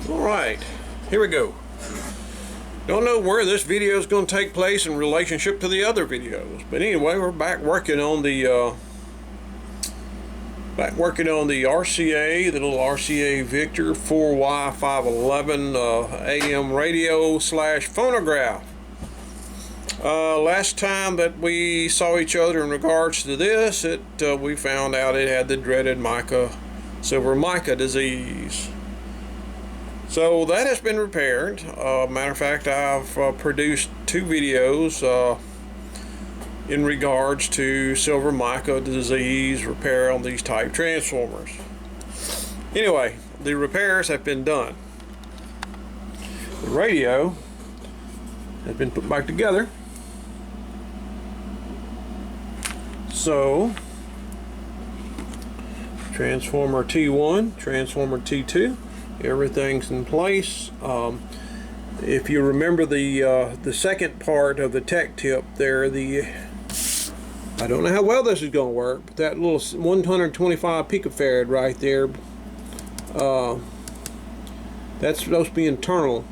Alright, here we go. Don't know where this video is going to take place in relationship to the other videos, but anyway, we're back working on the RCA, the little RCA Victor 4Y511 AM radio / phonograph. Last time that we saw each other in regards to this, we found out it had the dreaded silver mica disease. So that has been repaired. Matter of fact, I've produced 2 videos in regards to silver mica disease repair on these type transformers. Anyway, the repairs have been done. The radio has been put back together. So, transformer T1, transformer T2. Everything's in place. If you remember the second part of the tech tip there, I don't know how well this is going to work, but that little 125 picofarad right there, that's supposed to be internal.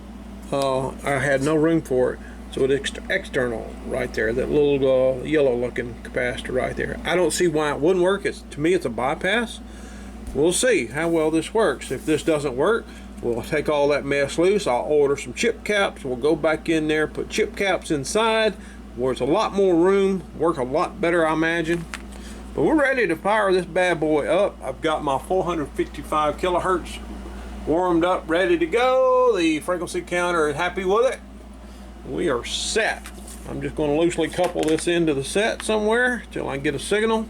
I had no room for it, so it's external right there, that little yellow looking capacitor right there. I don't see why it wouldn't work. To me it's a bypass. We'll see how well this works. If this doesn't work, we'll take all that mess loose. I'll order some chip caps. We'll go back in there, put chip caps inside where it's a lot more room, work a lot better, I imagine. But we're ready to power this bad boy up. I've got my 455 kilohertz warmed up, ready to go. The frequency counter is happy with it. We are set. I'm just going to loosely couple this into the set somewhere till I get a signal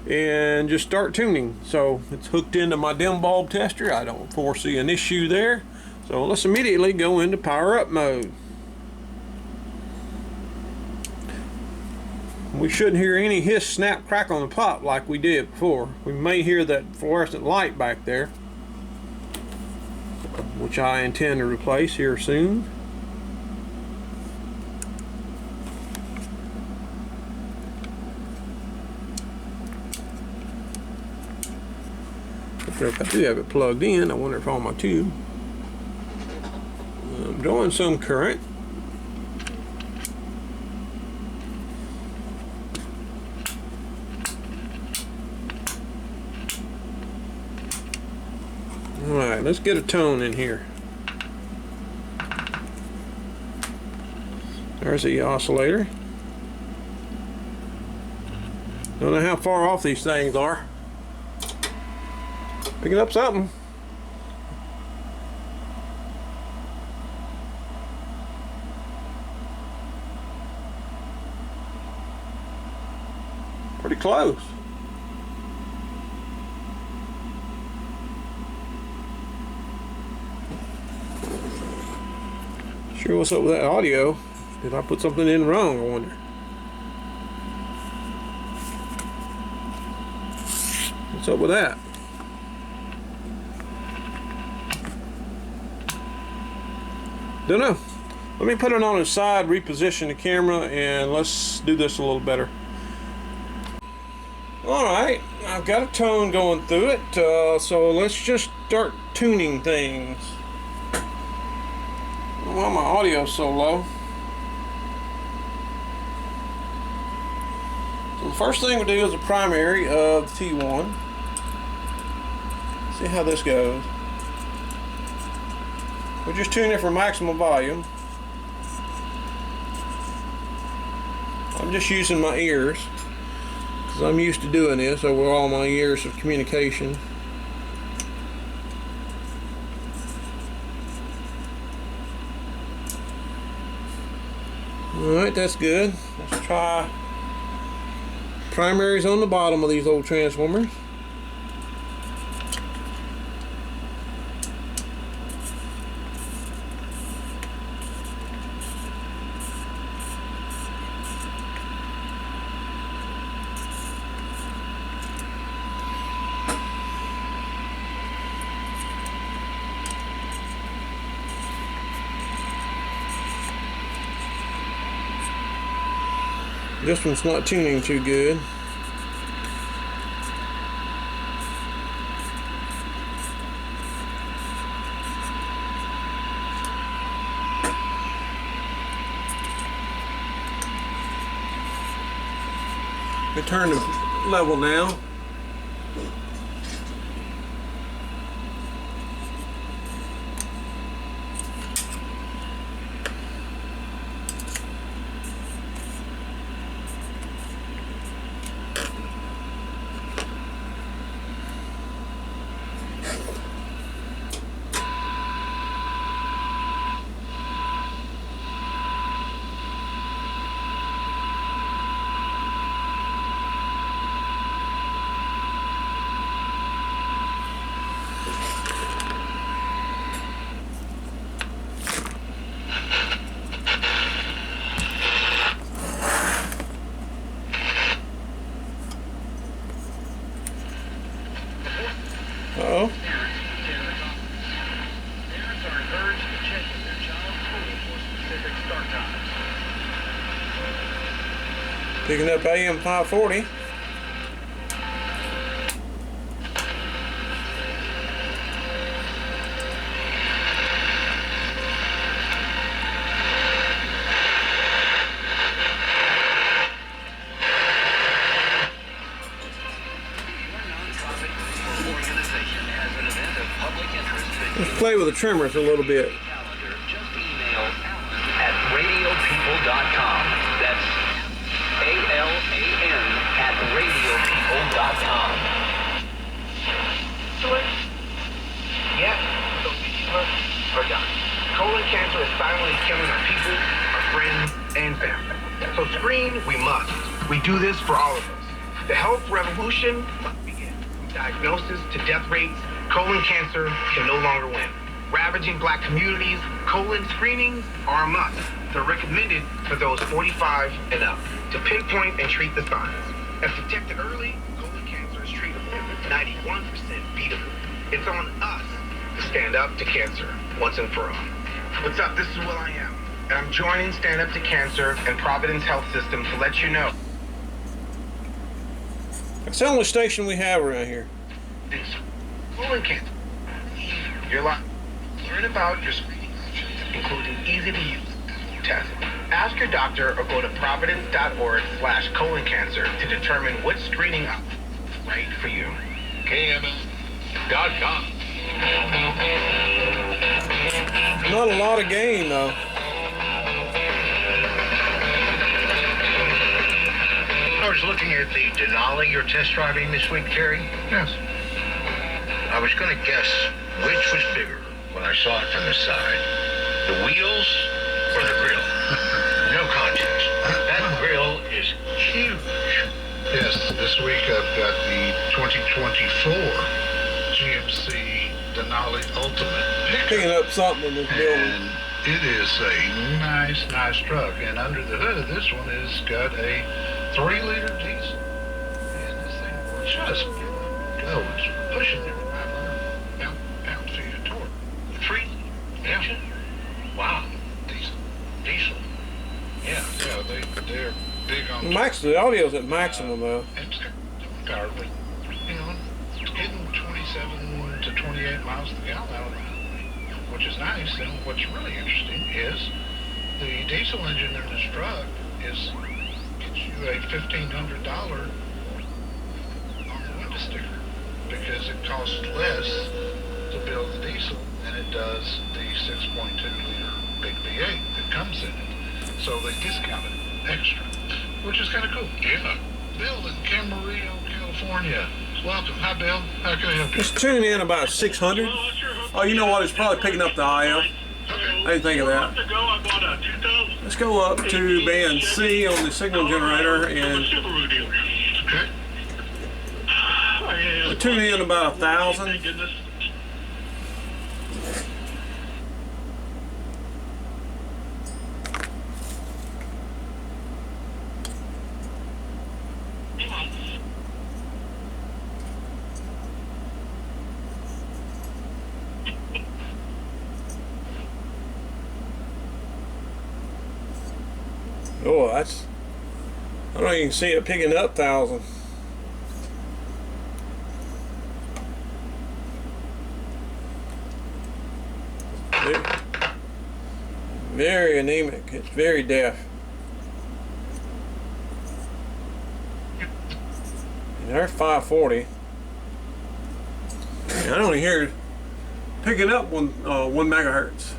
and just start tuning. So it's hooked into my dim bulb tester. I don't foresee an issue there. So let's immediately go into power up mode. We shouldn't hear any hiss, snap, crack on the pop like we did before. We may hear that fluorescent light back there, which I intend to replace here soon. If I do have it plugged in, I wonder if on my tube I'm drawing some current. Alright, let's get a tone in here. There's the oscillator. Don't know how far off these things are. Picking up something. Pretty close. Sure, what's up with that audio? Did I put something in wrong, I wonder? What's up with that? Don't know. Let me put it on its side, reposition the camera, and let's do this a little better. Alright, I've got a tone going through it, so let's just start tuning things. Well, my audio's so low. So the first thing we do is a primary of T1. See how this goes. We're just tuning it for maximum volume. I'm just using my ears because I'm used to doing this over all my years of communication. Alright, that's good. Let's try primaries on the bottom of these old transformers. This one's not tuning too good. We turn the level now. Uh-oh. Parents are encouraged to check with their child's school for specific start times. Picking up AM 540. Let's play with the trimmers a little bit. Just email Alan at radiopeople.com. That's ALAN at radiopeople.com. Yeah, so are done. Colon cancer is silently killing our people, our friends, and family. So screen, we must. We do this for all of us. The health revolution must begin. From diagnosis to death rates, colon cancer can no longer win. Ravaging black communities, colon screenings are a must. They're recommended for those 45 and up to pinpoint and treat the signs. If detected early, colon cancer is treatable, 91% beatable. It's on us to stand up to cancer once and for all. What's up? This is Will I Am, and I'm joining Stand Up to Cancer and Providence Health System to let you know. That's the only station we have around here. It's colon cancer. Your life. Learn about your screening options, including easy-to-use tests. Ask your doctor or go to providence.org/colon cancer to determine what screening option is right for you. KML.com. Not a lot of gain though. I was looking at the Denali you're test driving this week, Terry. Yes. I was going to guess which was bigger when I saw it from the side. The wheels or the grill? No contest. That grill is huge. Yes, this week I've got the 2024 GMC Denali Ultimate Picking pickup. up something in this building. And it is a nice truck. And under the hood of this one has got a 3-liter diesel. And this thing will just go. It's pushing it 500 pound-feet of torque. 3 engine? Wow. Diesel. Yeah. Yeah, they're big on Max, the audio's at maximum though. it's powered with, hitting 27 to 28 miles to the gallon, which is nice. And what's really interesting is the diesel engine in this truck gets you a $1,500 on the window sticker because it costs less to build the diesel than it does the 6.2 liter big V8 that comes in it. So they discount it extra, which is kind of cool. Yeah. Bill in Camarillo, California. Welcome. Hi, Bill. How can I help you? Let's tune in about 600. Oh, you know what? It's probably picking up the IF. I didn't think of that. Let's go up to band C on the signal generator and Okay. we'll tune in about 1,000. Oh, that's, I don't know if you can see it picking up 1,000. Very anemic. It's very deaf. There's 540. And I only hear it picking up 1 megahertz.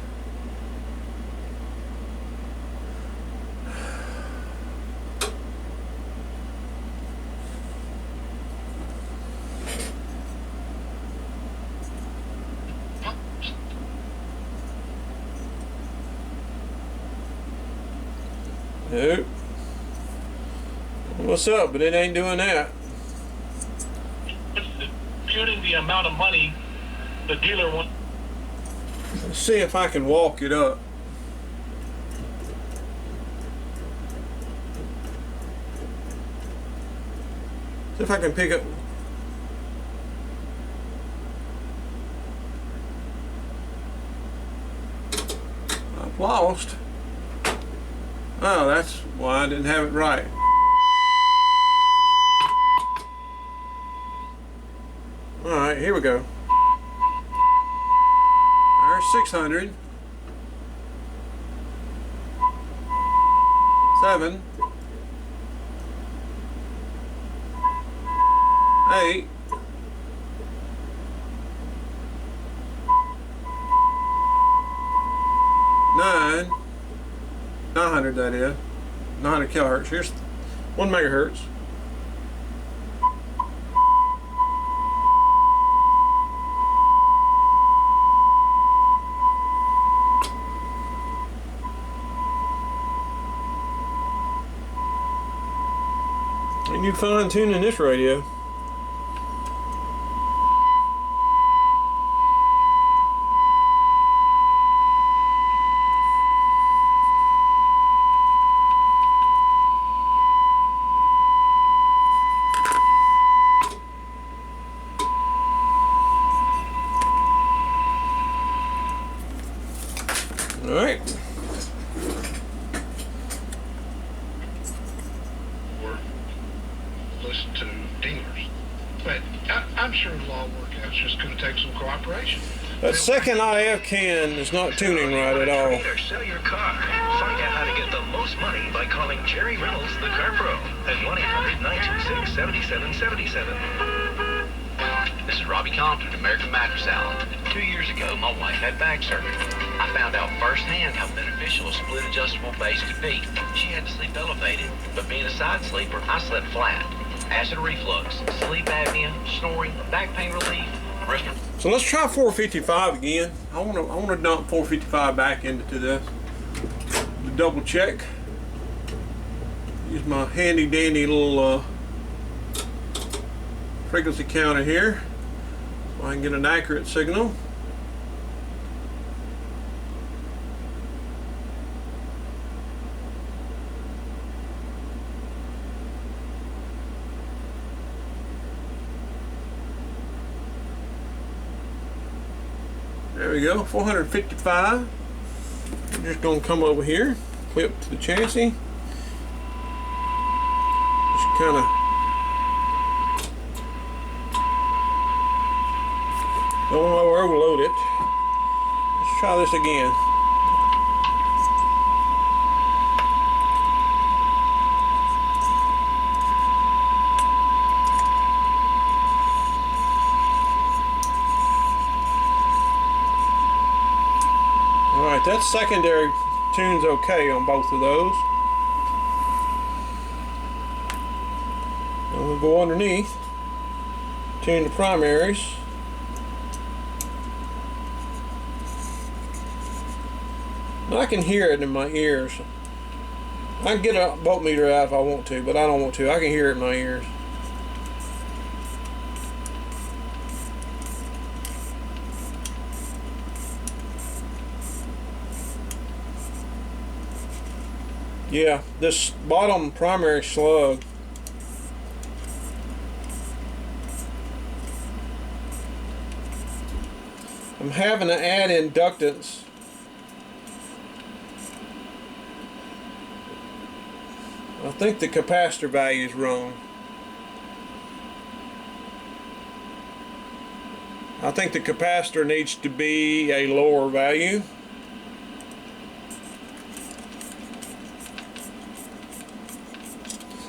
Nope. What's up? But it ain't doing that. Computing the amount of money the dealer wants. Let's see if I can walk it up. See if I can pick up. I've lost. Oh, that's why I didn't have it right. Alright, here we go. There's 600. 7. 8. 9. 900, that is. 900 kilohertz. Here's 1 megahertz. And you fine tuning this radio. All right. Or listen to dealers. But I'm sure it'll all work out. It's just going to take some cooperation. That second IF can is not tuning right at all. Trade or sell your car. Find out how to get the most money by calling Jerry Reynolds, the Car Pro, at 1-800-926-7777. This is Robbie Compton at American Mattress Salon. 2 years ago, my wife had back surgery. I found out firsthand how beneficial a split adjustable base could be. She had to sleep elevated, but being a side sleeper, I slept flat. Acid reflux, sleep apnea, snoring, back pain relief, So let's try 455 again. I want to dump 455 back into this to double check. Use my handy dandy little frequency counter here so I can get an accurate signal. There we go, 455. I'm just going to come over here, clip to the chassis. Just kind of don't want to overload it. Let's try this again. Alright, that secondary tune's okay on both of those. And we'll go underneath, tune the primaries. I can hear it in my ears. I can get a voltmeter out if I want to, but I don't want to. I can hear it in my ears. Yeah, this bottom primary slug I'm having to add inductance. I think the capacitor value is wrong. I think the capacitor needs to be a lower value.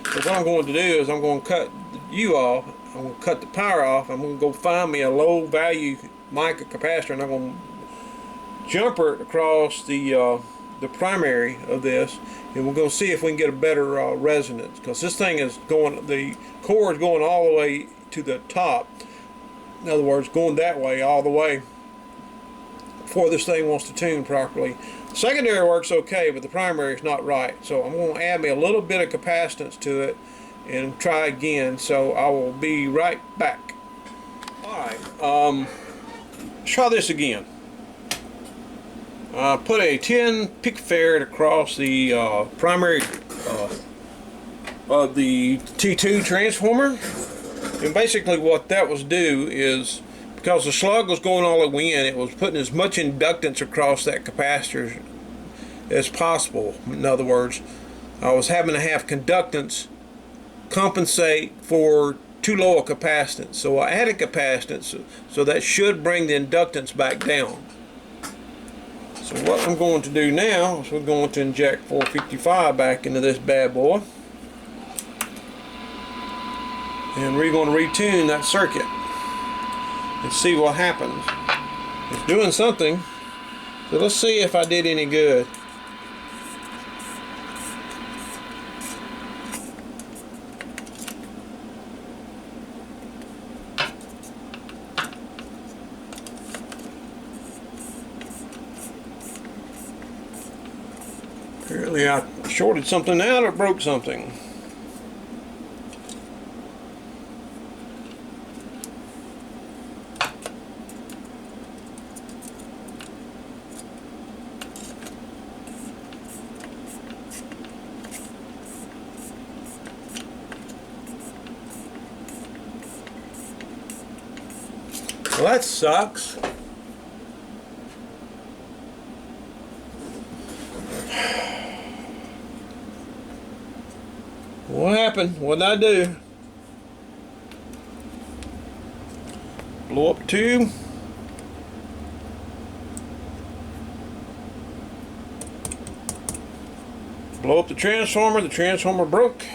So what I'm going to do is I'm going to cut U off. I'm going to cut the power off. I'm going to go find me a low value mica capacitor, and I'm going to jumper it across the primary of this, and we're going to see if we can get a better resonance, because this thing is going, the core is going all the way to the top. In other words, going that way all the way before this thing wants to tune properly. Secondary works okay, but the primary is not right. So I'm going to add me a little bit of capacitance to it and try again. So I will be right back. Alright, let's try this again. Put a 10 picofarad across the primary of the T2 transformer. And basically what that was do is, because the slug was going all the way in, it was putting as much inductance across that capacitor as possible. In other words, I was having to have conductance compensate for too low a capacitance. So I added capacitance, so that should bring the inductance back down. So what I'm going to do now is we're going to inject 455 back into this bad boy. And we're going to retune that circuit and see what happens. It's doing something. So let's see if I did any good. Apparently I shorted something out or broke something. Well, that sucks. What happened? What did I do? Blow up a tube. Blow up the transformer broke.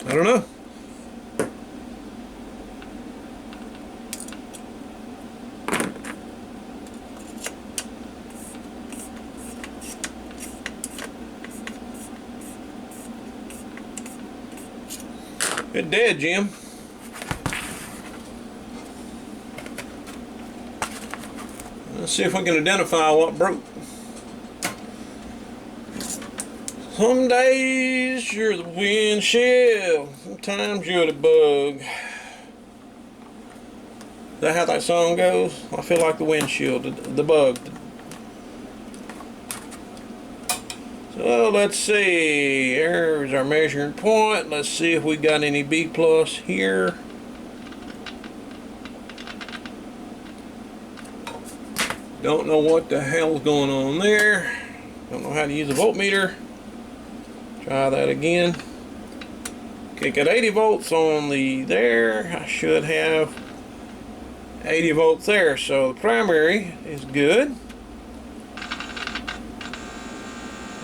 I don't know. It did, Jim. Let's see if we can identify what broke. Some days you're the windshield, sometimes you're the bug. Is that how that song goes? I feel like the windshield, the bug. So let's see, there's our measuring point. Let's see if we got any B plus here. Don't know what the hell's going on there. Don't know how to use a voltmeter. Try that again. Okay, got 80 volts on the there. I should have 80 volts there. So the primary is good.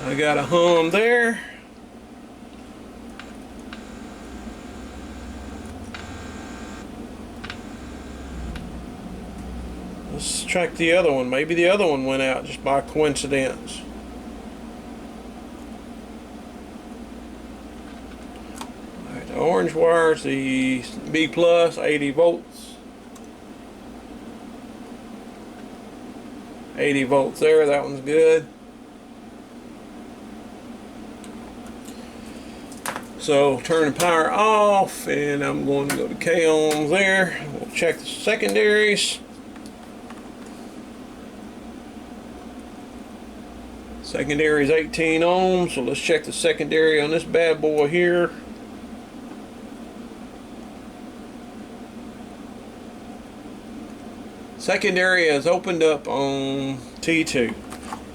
I got a hum there. Let's check the other one. Maybe the other one went out just by coincidence. Alright, the orange wire is the B plus, 80 volts. 80 volts there, that one's good. So turn the power off, and I'm going to go to K ohms there. We'll check the secondaries. Secondary is 18 ohms, so let's check the secondary on this bad boy here. Secondary has opened up on T2,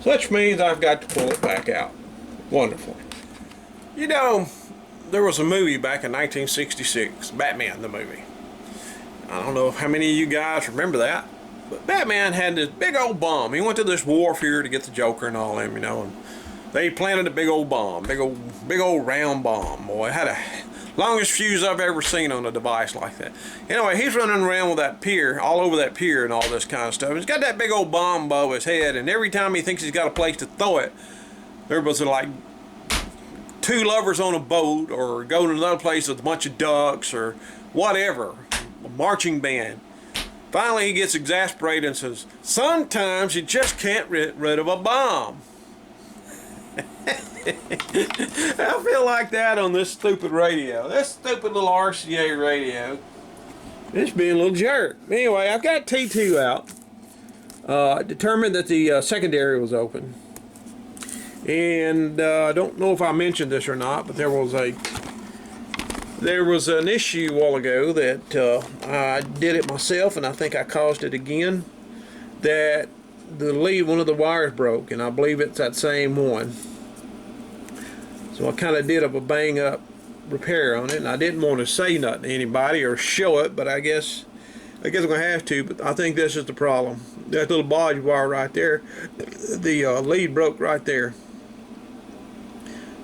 so which means I've got to pull it back out. Wonderful. You know, there was a movie back in 1966, Batman the movie. I don't know how many of you guys remember that, but Batman had this big old bomb. He went to this wharf here to get the Joker and all them, you know, and they planted a big old bomb, big old round bomb. Boy, it had a longest fuse I've ever seen on a device like that. Anyway, he's running around with that pier, all over that pier and all this kind of stuff. He's got that big old bomb above his head, and every time he thinks he's got a place to throw it, there was like two lovers on a boat, or go to another place with a bunch of ducks, or whatever, a marching band. Finally, he gets exasperated and says, sometimes you just can't get rid of a bomb. I feel like that on this stupid radio. This stupid little RCA radio. It's being a little jerk. Anyway, I've got T2 out. Determined that the secondary was open. And I don't know if I mentioned this or not, but there was an issue a while ago that I did it myself, and I think I caused it again. That the lead, one of the wires broke, and I believe it's that same one. So I kind of did a bang up repair on it, and I didn't want to say nothing to anybody or show it, but I guess I'm gonna have to. But I think this is the problem. That little bodge wire right there, the lead broke right there.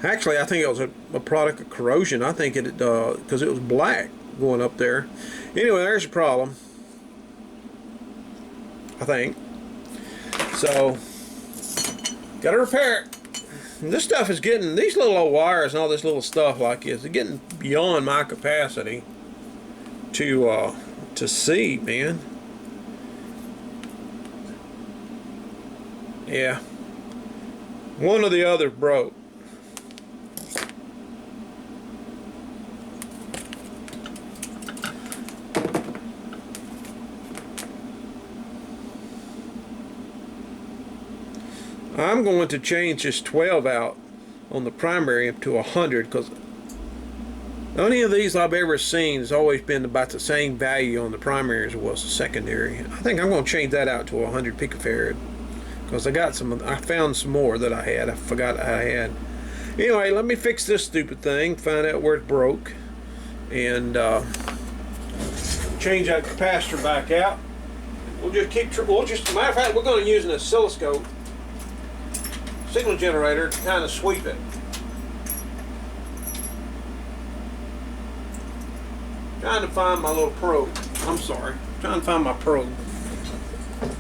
Actually, I think it was a product of corrosion. I think it because it was black going up there. Anyway, there's a problem, I think. So got to repair it. And this stuff is getting, these little old wires and all this little stuff like this, it's getting beyond my capacity to see, man. Yeah, one or the other broke. I'm going to change this 12 out on the primary up to 100, because any of these I've ever seen has always been about the same value on the primary as it was the secondary. I think I'm going to change that out to 100 picofarad, because I found some more that I forgot I had. Anyway, let me fix this stupid thing, find out where it broke, and change that capacitor back out. Matter of fact, we're going to use an oscilloscope signal generator to kind of sweep it. Trying to find my little probe. I'm sorry. Trying to find my probe.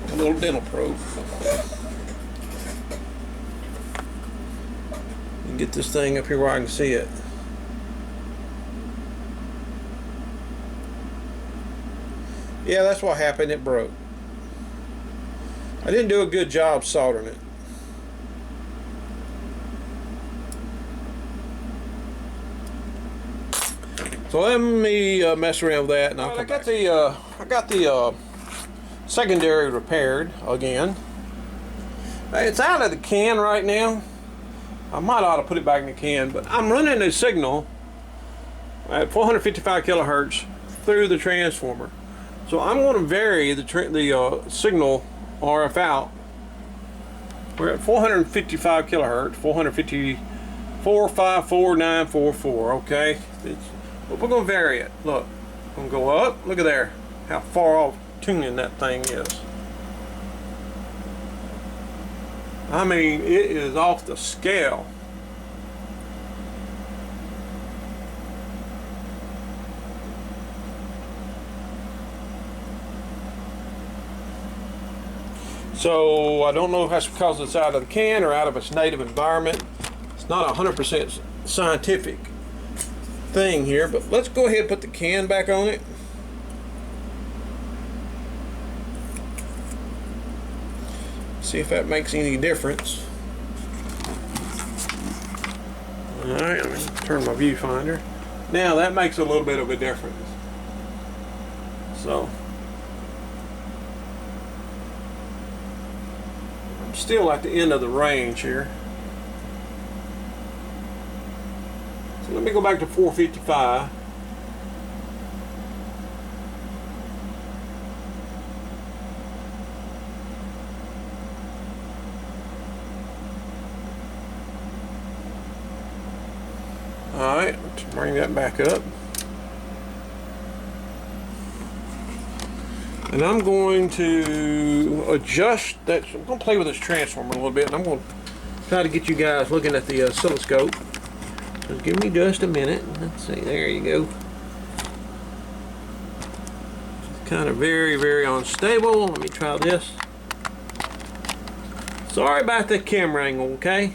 A little dental probe. And get this thing up here where I can see it. Yeah, that's what happened. It broke. I didn't do a good job soldering it. So let me mess around with that, and I got the secondary repaired again. It's out of the can right now. I might ought to put it back in the can, but I'm running a signal at 455 kilohertz through the transformer. So I'm going to vary the signal RF out. We're at 455 kilohertz, 454.54944. Okay. But we're going to vary it. Look, I'm going to go up. Look at there, how far off tuning that thing is. I mean, it is off the scale. So I don't know if that's because it's out of the can or out of its native environment. It's not 100% scientific thing here, but let's go ahead and put the can back on it. See if that makes any difference. Alright, I'm going to turn my viewfinder. Now that makes a little bit of a difference. So I'm still at the end of the range here. So let me go back to 455. Alright, let's bring that back up. And I'm going to adjust that. I'm going to play with this transformer a little bit, and I'm going to try to get you guys looking at the oscilloscope. Just give me just a minute. Let's see, there you go. It's kind of very, very unstable. Let me try this. Sorry about the camera angle, okay?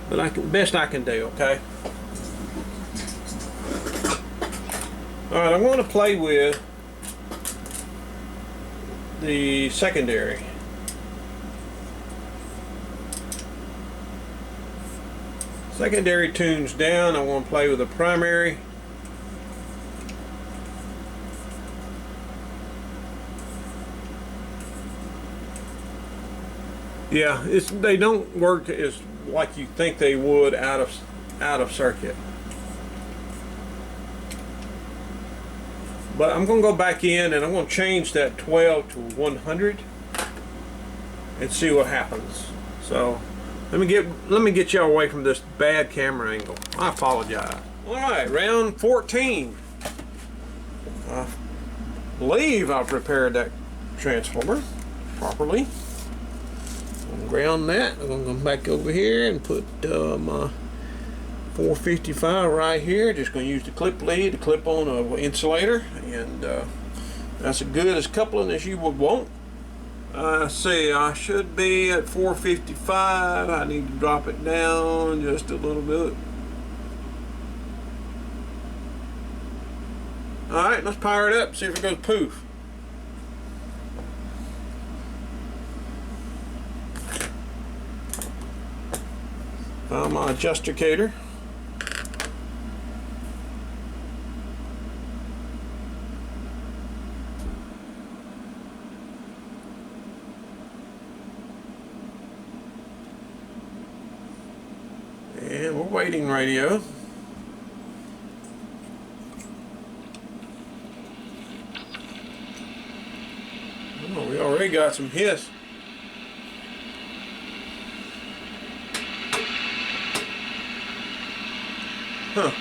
But best I can do, okay? Alright, I'm going to play with the secondary. Secondary tunes down. I want to play with the primary. Yeah, they don't work as like you think they would out of circuit. But I'm going to go back in and I'm going to change that 12 to 100 and see what happens. So let me get y'all away from this bad camera angle. I apologize. All right, round 14. I believe I've prepared that transformer properly. Ground that. I'm gonna come back over here and put my 455 right here. Just gonna use the clip lead to clip on an insulator, and that's as good as coupling as you would want. See, I should be at 455. I need to drop it down just a little bit. All right, let's power it up. See if it goes poof. Found my adjusticator. And we're waiting radio. Oh, we already got some hiss. Huh.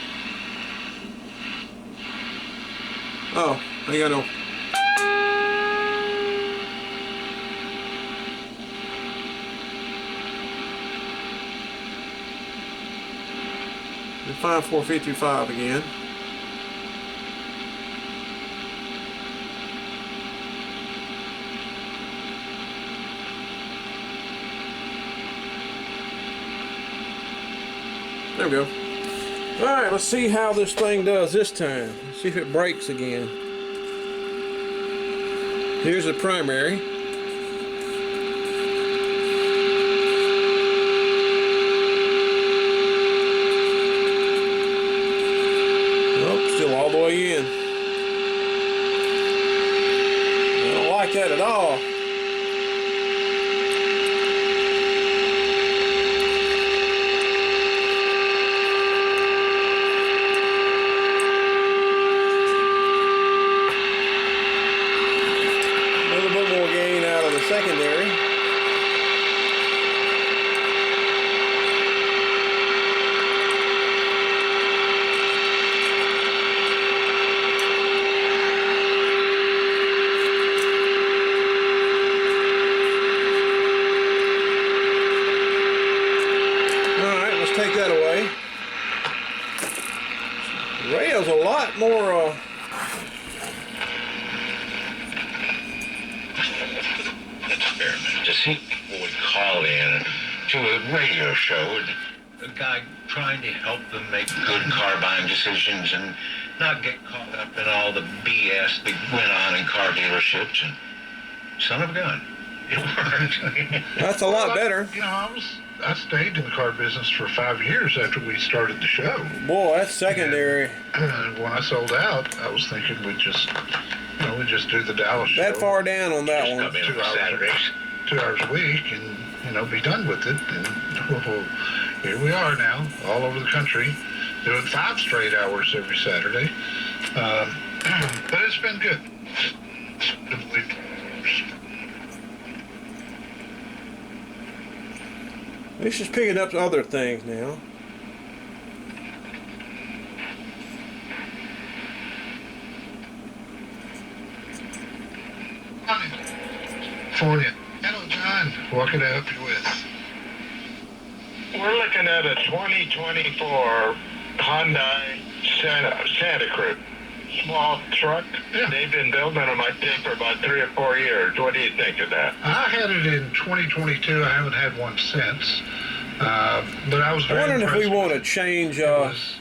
Oh, I got no. Find 455 again. There we go. Alright, let's see how this thing does this time. Let's see if it breaks again. Here's the primary. Oh, still all the way in. I don't like that at all. Secondary. Alright, let's take that away. The radio's a lot more to see people would call in to a radio show, a guy trying to help them make good car buying decisions and not get caught up in all the BS that went on in car dealerships. And son of a gun, it worked. That's a lot better. You know, I stayed in the car business for 5 years after we started the show. Boy, that's secondary. And when I sold out, I was thinking we'd just do the Dallas show. That far down on that one. 2 hours, Saturdays. 2 hours a week, and be done with it. And here we are now, all over the country, doing 5 straight hours every Saturday. But it's been good. It's just picking up other things now. For you. Hello, John. What can I help you with? We're looking at a 2024 Hyundai Santa Cruz. Small truck. Yeah. They've been building them, I think, for about 3 or 4 years. What do you think of that? I had it in 2022. I haven't had one since. But I was I'm very wondering if we impressed want to with it. change. It was-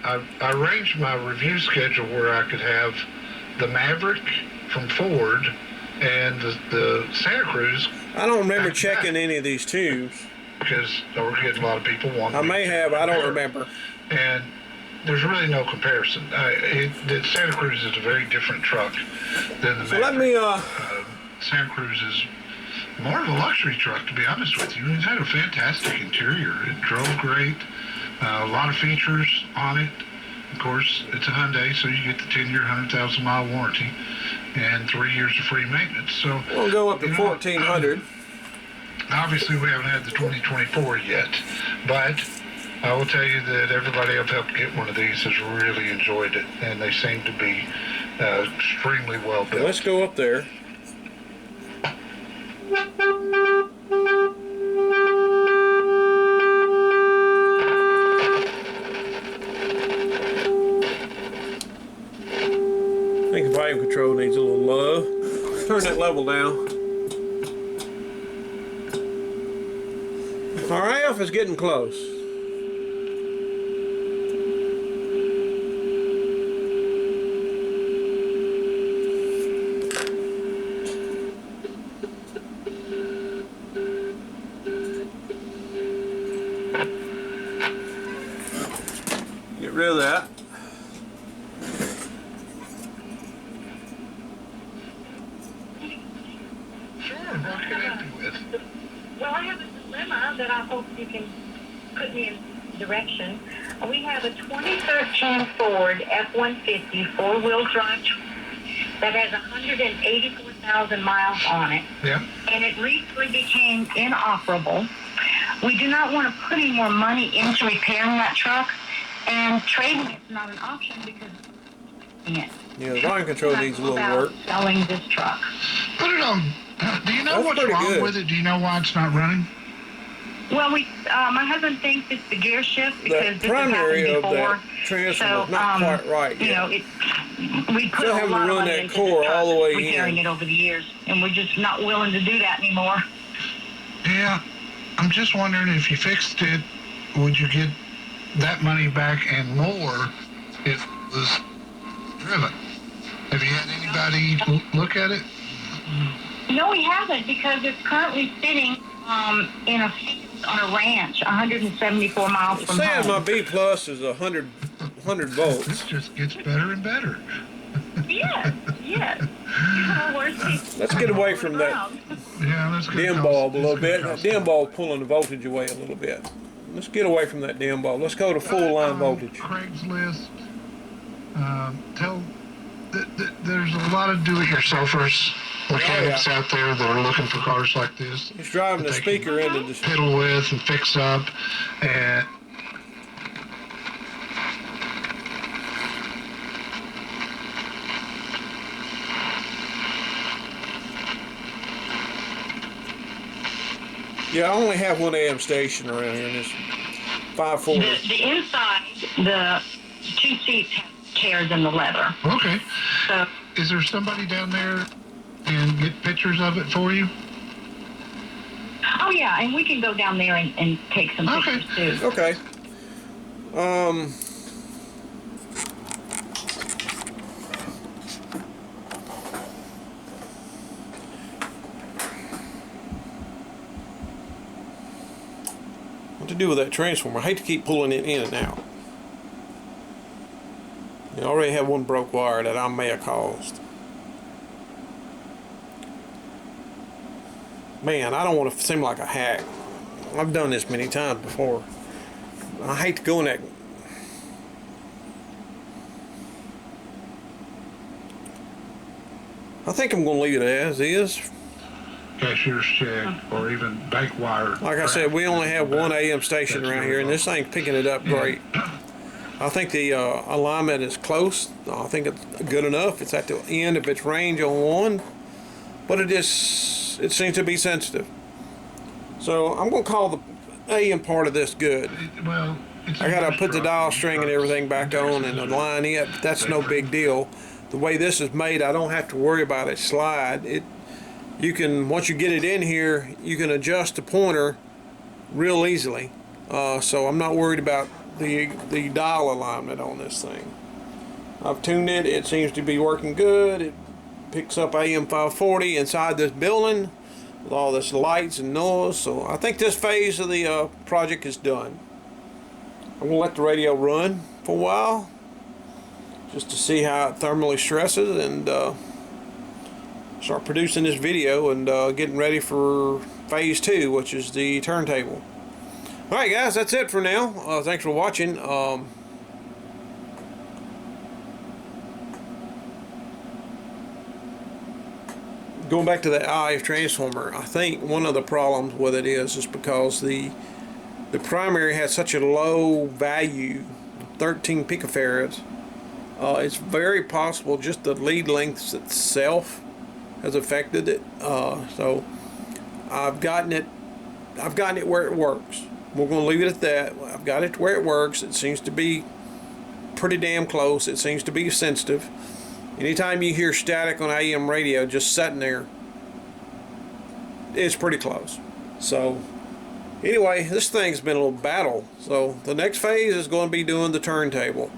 I arranged my review schedule where I could have the Maverick from Ford and the Santa Cruz, I don't remember checking any of these tubes. because we're getting a lot of people wanting. I me may to have. I don't compare. remember. And there's really no comparison. The Santa Cruz is a very different truck than the So let Maverick. me. Santa Cruz is more of a luxury truck, to be honest with you. It had a fantastic interior. It drove great. A lot of features on it. Of course, it's a Hyundai, so you get the 10-year, 100,000-mile warranty and 3 years of free maintenance. So We'll go up to 1400. Obviously, we haven't had the 2024 yet, but I will tell you that everybody I've helped get one of these has really enjoyed it, and they seem to be extremely well built. Let's go up there. I think the volume control needs a little love. Turn that level down. Our AF is getting close. Get rid of that. Sure, what can I help you with? Well, I have a dilemma that I hope you can put me in direction. We have a 2013 Ford F-150 four-wheel drive truck that has 184,000 miles on it, Yeah. and it recently became inoperable. We do not want to put any more money into repairing that truck, and trading it's not an option because Yeah, the volume control needs a little work. selling this truck. Put it on. Do you know That's what's pretty wrong good. with it? Do you know why it's not running? Well, my husband thinks it's the gear shift because The this has primary happened of before. that transfer is not quite right You yet. know, we put Still a having to lot of run money that into core this truck, all the way repairing in. it over the years, and we're just not willing to do that anymore. Yeah. I'm just wondering, if you fixed it, would you get that money back and more if it was driven? Have you had anybody look at it? No, we haven't, because it's currently sitting in a field on a ranch, 174 miles from Saying my home. B plus is 100 This volts. just gets better and better. Yes. You know, worst Let's get away from that Yeah, that's good. dim bulb a little bit. That dim bulb's pulling the voltage away a little bit. Let's get away from that dim bulb. Let's go to full line voltage. Craigslist. There's a lot of do-it-yourselfers, mechanics out there that are looking for cars like this. He's driving the that they speaker into the. fiddle with and fix up, and Yeah, I only have one AM station around here, and it's 540. The inside, the two seats have tears in the leather. okay. So, Is there somebody down there and get pictures of it for you? oh yeah, and we can go down there and take some Okay. pictures too. Okay. What to do with that transformer? I hate to keep pulling it in and out. I already have one broke wire that I may have caused. Man, I don't want to seem like a hack. I've done this many times before. I hate to go in that. I think I'm going to leave it as is. cashier's check, or even bank wire. Like I said, we only have one AM station around here, and this thing's picking it up great. I think the alignment is close. I think it's good enough. It's at the end of its range on one, but it seems to be sensitive. So I'm going to call the AM part of this good. Well, I got to put the dial string and everything back on and align it. But that's no big deal. The way this is made, I don't have to worry about it slide. You can, once you get it in here, you can adjust the pointer real easily. So I'm not worried about the dial alignment on this thing. I've tuned it. It seems to be working good. It picks up AM 540 inside this building with all this lights and noise. So I think this phase of the project is done. I'm going to let the radio run for a while just to see how it thermally stresses and start producing this video and getting ready for phase 2, which is the turntable. Alright guys, that's it for now. Thanks for watching. Going back to the IF transformer, I think one of the problems with it is because the primary has such a low value, 13 picofarads. It's very possible just the lead length itself has affected it. So I've gotten it where it works. We're going to leave it at that. I've got it where it works. It seems to be pretty damn close. It seems to be sensitive. Anytime you hear static on AM radio just sitting there, it's pretty close. So anyway, this thing's been a little battle. So the next phase is going to be doing the turntable.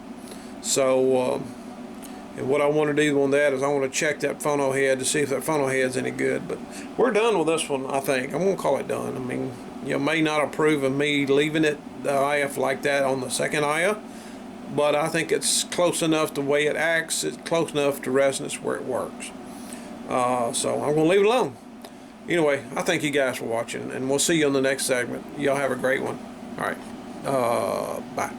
So and what I want to do on that is I want to check that phono head to see if that phono head's any good. But we're done with this one, I think. I'm going to call it done. I mean, you may not approve of me leaving it the IF like that on the second IF, but I think it's close enough the way it acts. It's close enough to resonance where it works. So I'm going to leave it alone. Anyway, I thank you guys for watching, and we'll see you on the next segment. Y'all have a great one. All right. Bye.